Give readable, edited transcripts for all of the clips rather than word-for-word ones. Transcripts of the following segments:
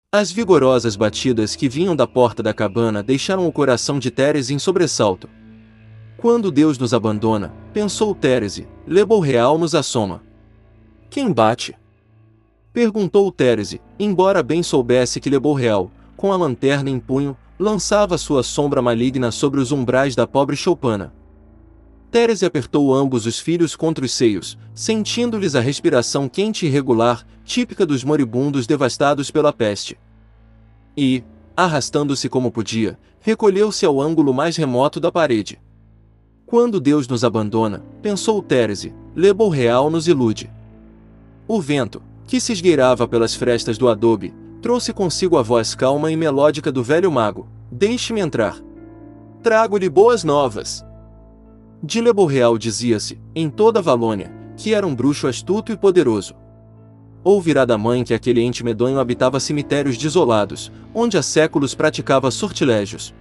As vigorosas batidas que vinham da porta da cabana deixaram o coração de Thérese em sobressalto. Quando Deus nos abandona, pensou Thérese, Le Beau Réal nos assoma. Quem bate? Perguntou Thérese, embora bem soubesse que Le Beau Réal, com a lanterna em punho, lançava sua sombra maligna sobre os umbrais da pobre choupana. Thérese apertou ambos os filhos contra os seios, sentindo-lhes a respiração quente e irregular, típica dos moribundos devastados pela peste. E, arrastando-se como podia, recolheu-se ao ângulo mais remoto da parede. Quando Deus nos abandona, pensou Thérese, Le Beau Réal nos ilude. O vento, que se esgueirava pelas frestas do adobe, trouxe consigo a voz calma e melódica do velho mago. Deixe-me entrar. Trago-lhe boas novas. De Le Beau Réal dizia-se, em toda a Valônia, que era um bruxo astuto e poderoso. Ouvirá da mãe que aquele ente medonho habitava cemitérios desolados, onde há séculos praticava sortilégios.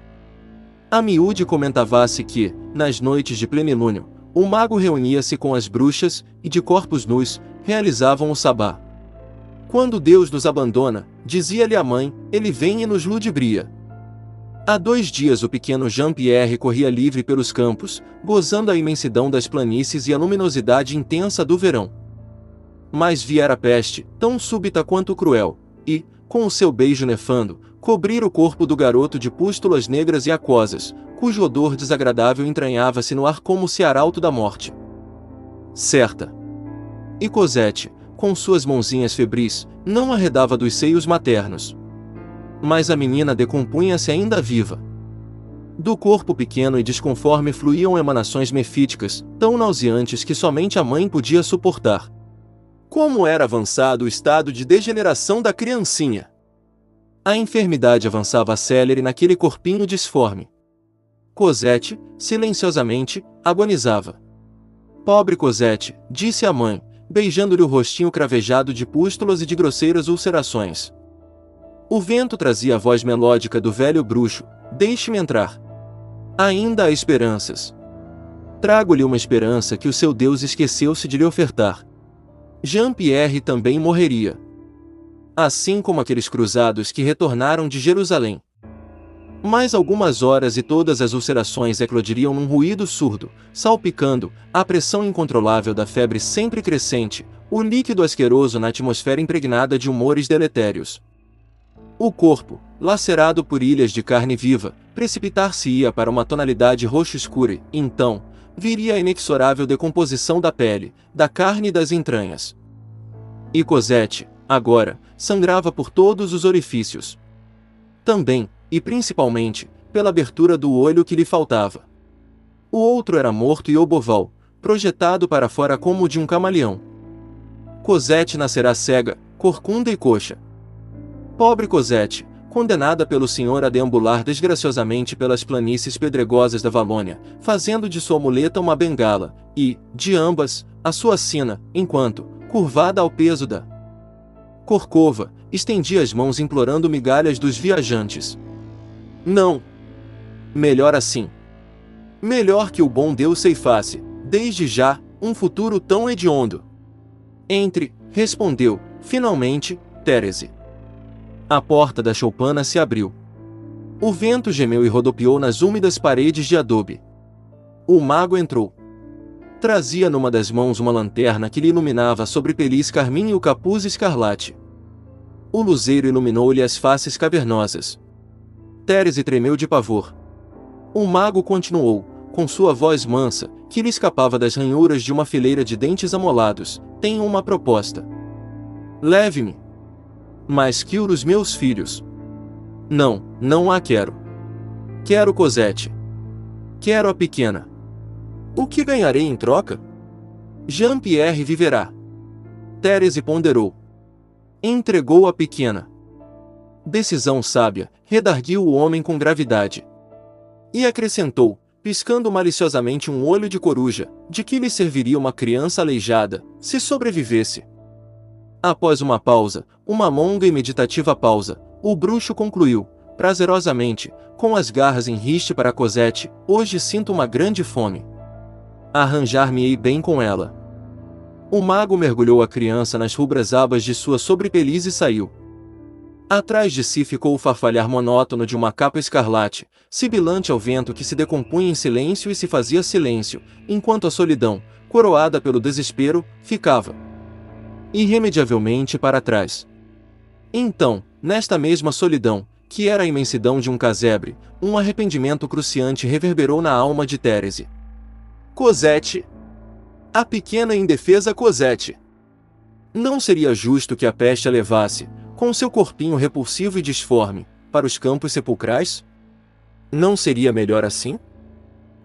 A miúde comentava-se que, nas noites de plenilúnio, o mago reunia-se com as bruxas e, de corpos nus, realizavam o sabá. Quando Deus nos abandona, dizia-lhe a mãe, ele vem e nos ludibria. Há 2 dias o pequeno Jean-Pierre corria livre pelos campos, gozando a imensidão das planícies e a luminosidade intensa do verão. Mas viera a peste, tão súbita quanto cruel, e, com o seu beijo nefando, cobrir o corpo do garoto de pústulas negras e aquosas, cujo odor desagradável entranhava-se no ar como o arauto da morte. Certa. E Cosette, com suas mãozinhas febris, não arredava dos seios maternos. Mas a menina decompunha-se ainda viva. Do corpo pequeno e desconforme fluíam emanações mefíticas, tão nauseantes que somente a mãe podia suportar. Como era avançado o estado de degeneração da criancinha! A enfermidade avançava célere naquele corpinho disforme. Cosette, silenciosamente, agonizava. Pobre Cosette, disse a mãe, beijando-lhe o rostinho cravejado de pústulas e de grosseiras ulcerações. O vento trazia a voz melódica do velho bruxo, deixe-me entrar. Ainda há esperanças. Trago-lhe uma esperança que o seu Deus esqueceu-se de lhe ofertar. Jean-Pierre também morreria. Assim como aqueles cruzados que retornaram de Jerusalém. Mais algumas horas e todas as ulcerações eclodiriam num ruído surdo, salpicando, a pressão incontrolável da febre sempre crescente, o líquido asqueroso na atmosfera impregnada de humores deletérios. O corpo, lacerado por ilhas de carne viva, precipitar-se-ia para uma tonalidade roxo escura e, então, viria a inexorável decomposição da pele, da carne e das entranhas. E Cosette, agora, sangrava por todos os orifícios. Também, e principalmente, pela abertura do olho que lhe faltava. O outro era morto e oboval, projetado para fora como o de um camaleão. Cosette nascerá cega, corcunda e coxa. Pobre Cosette, condenada pelo senhor a deambular desgraciosamente pelas planícies pedregosas da Valônia, fazendo de sua muleta uma bengala, e, de ambas, a sua sina, enquanto, curvada ao peso da corcova, estendia as mãos implorando migalhas dos viajantes. Não! Melhor assim. Melhor que o bom Deus ceifasse, desde já, um futuro tão hediondo. Entre, respondeu, finalmente, Thérese. A porta da choupana se abriu. O vento gemeu e rodopiou nas úmidas paredes de adobe. O mago entrou. Trazia numa das mãos uma lanterna que lhe iluminava sobre peliz carmim e o capuz escarlate. O luzeiro iluminou-lhe as faces cavernosas. Thérese tremeu de pavor. O mago continuou, com sua voz mansa, que lhe escapava das ranhuras de uma fileira de dentes amolados, tenho uma proposta. Leve-me. Mas que os meus filhos? Não, não a quero. Quero Cosette. Quero a pequena. O que ganharei em troca? Jean-Pierre viverá. Thérese ponderou. Entregou a pequena. Decisão sábia, redarguiu o homem com gravidade. E acrescentou, piscando maliciosamente um olho de coruja, de que lhe serviria uma criança aleijada, se sobrevivesse. Após uma pausa, uma longa e meditativa pausa, o bruxo concluiu, prazerosamente, com as garras em riste para Cosette, hoje sinto uma grande fome. Arranjar-me-ei bem com ela. O mago mergulhou a criança nas rubras abas de sua sobrepeliz e saiu. Atrás de si ficou o farfalhar monótono de uma capa escarlate, sibilante ao vento que se decompunha em silêncio e se fazia silêncio, enquanto a solidão, coroada pelo desespero, ficava irremediavelmente para trás. Então, nesta mesma solidão, que era a imensidão de um casebre, um arrependimento cruciante reverberou na alma de Thérese. Cosette! A pequena e indefesa Cosette! Não seria justo que a peste a levasse, com seu corpinho repulsivo e disforme, para os campos sepulcrais? Não seria melhor assim?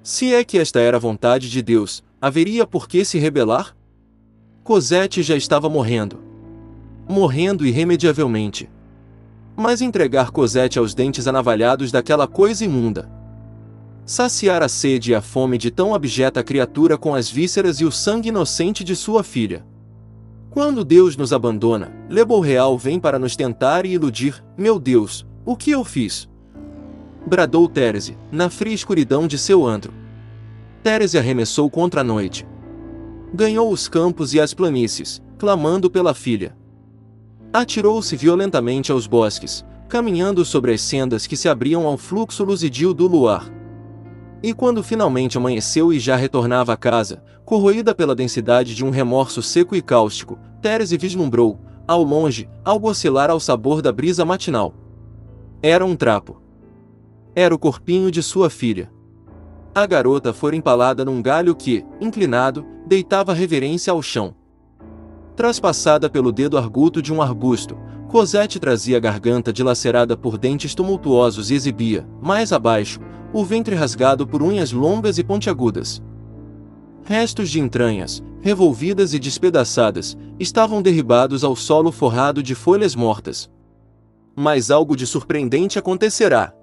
Se é que esta era a vontade de Deus, haveria por que se rebelar? Cosette já estava morrendo. Morrendo irremediavelmente. Mas entregar Cosette aos dentes anavalhados daquela coisa imunda. Saciar a sede e a fome de tão abjeta criatura com as vísceras e o sangue inocente de sua filha. Quando Deus nos abandona, Le Bourreal vem para nos tentar e iludir. Meu Deus, o que eu fiz? Bradou Thérese, na fria escuridão de seu antro. Thérese arremessou contra a noite. Ganhou os campos e as planícies, clamando pela filha. Atirou-se violentamente aos bosques, caminhando sobre as sendas que se abriam ao fluxo luzidio do luar. E quando finalmente amanheceu e já retornava à casa, corroída pela densidade de um remorso seco e cáustico, Thérese vislumbrou, ao longe, algo oscilar ao sabor da brisa matinal. Era um trapo. Era o corpinho de sua filha. A garota fora empalada num galho que, inclinado, deitava reverência ao chão. Traspassada pelo dedo arguto de um arbusto, Cosette trazia a garganta dilacerada por dentes tumultuosos e exibia, mais abaixo, o ventre rasgado por unhas longas e pontiagudas. Restos de entranhas, revolvidas e despedaçadas, estavam derribados ao solo forrado de folhas mortas. Mas algo de surpreendente acontecerá.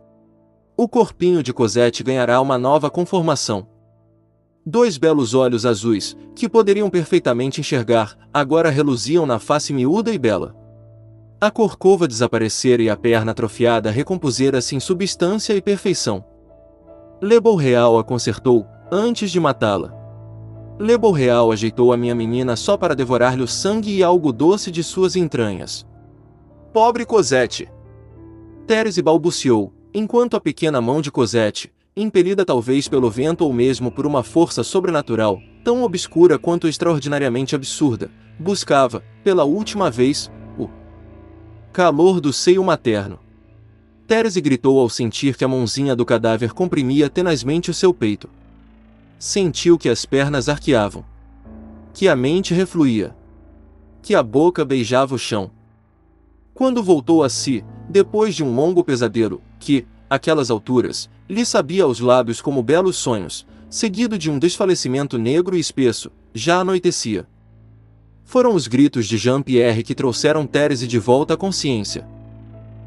O corpinho de Cosette ganhará uma nova conformação. 2 belos olhos azuis, que poderiam perfeitamente enxergar, agora reluziam na face miúda e bela. A corcova desaparecera e a perna atrofiada recompusera-se em substância e perfeição. Le Bourreal a consertou, antes de matá-la. Le Bourreal ajeitou a minha menina só para devorar-lhe o sangue e algo doce de suas entranhas. Pobre Cosette! Thérese balbuciou, enquanto a pequena mão de Cosette, impelida talvez pelo vento ou mesmo por uma força sobrenatural, tão obscura quanto extraordinariamente absurda, buscava, pela última vez, o calor do seio materno. Thérese gritou ao sentir que a mãozinha do cadáver comprimia tenazmente o seu peito. Sentiu que as pernas arqueavam. Que a mente refluía. Que a boca beijava o chão. Quando voltou a si, depois de um longo pesadelo, que, àquelas alturas, lhe sabia aos lábios como belos sonhos, seguido de um desfalecimento negro e espesso, já anoitecia. Foram os gritos de Jean-Pierre que trouxeram Thérese de volta à consciência.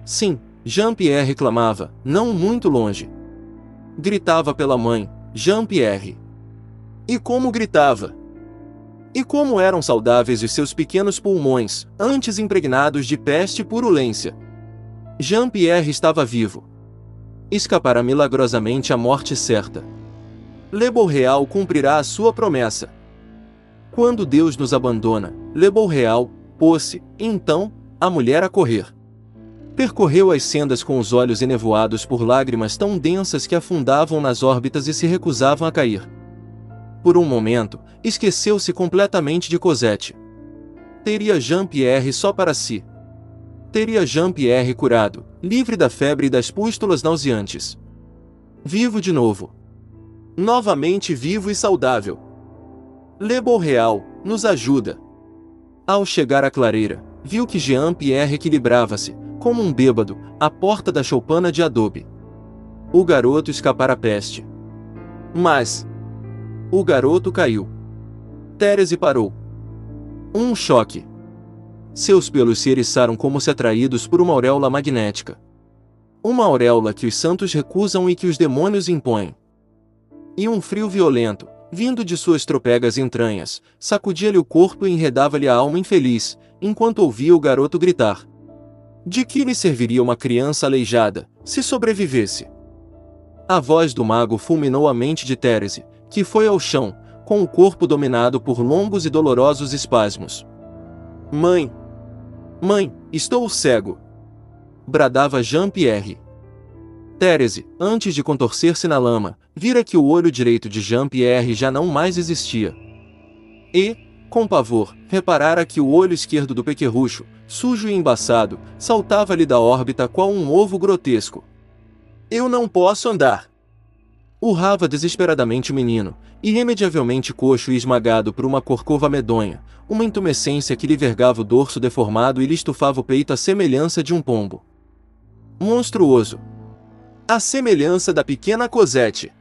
Sim, Jean-Pierre clamava, não muito longe. Gritava pela mãe, Jean-Pierre. E como gritava! E como eram saudáveis os seus pequenos pulmões, antes impregnados de peste e purulência! Jean-Pierre estava vivo. Escapará milagrosamente à morte certa. Le Bourreal cumprirá a sua promessa. Quando Deus nos abandona, Le Bourreal pôs-se, então, a mulher a correr. Percorreu as sendas com os olhos enevoados por lágrimas tão densas que afundavam nas órbitas e se recusavam a cair. Por um momento, esqueceu-se completamente de Cosette. Teria Jean-Pierre só para si. Teria Jean-Pierre curado, livre da febre e das pústulas nauseantes. Vivo de novo. Novamente vivo e saudável. Le Bourreal nos ajuda. Ao chegar à clareira, viu que Jean-Pierre equilibrava-se, como um bêbado, à porta da choupana de adobe. O garoto escapara a peste. Mas o garoto caiu. Thérese parou. Um choque. Seus pelos se eriçaram como se atraídos por uma auréola magnética. Uma auréola que os santos recusam e que os demônios impõem. E um frio violento, vindo de suas tropegas entranhas, sacudia-lhe o corpo e enredava-lhe a alma infeliz, enquanto ouvia o garoto gritar. De que lhe serviria uma criança aleijada, se sobrevivesse? A voz do mago fulminou a mente de Thérese, que foi ao chão, com o corpo dominado por longos e dolorosos espasmos. Mãe! Mãe, estou cego! bradava Jean-Pierre. Thérèse, antes de contorcer-se na lama, vira que o olho direito de Jean-Pierre já não mais existia. E, com pavor, reparara que o olho esquerdo do pequerrucho, sujo e embaçado, saltava-lhe da órbita qual um ovo grotesco. Eu não posso andar! Urrava desesperadamente o menino, irremediavelmente coxo e esmagado por uma corcova medonha, uma intumescência que lhe vergava o dorso deformado e lhe estufava o peito à semelhança de um pombo. Monstruoso! À semelhança da pequena Cosette.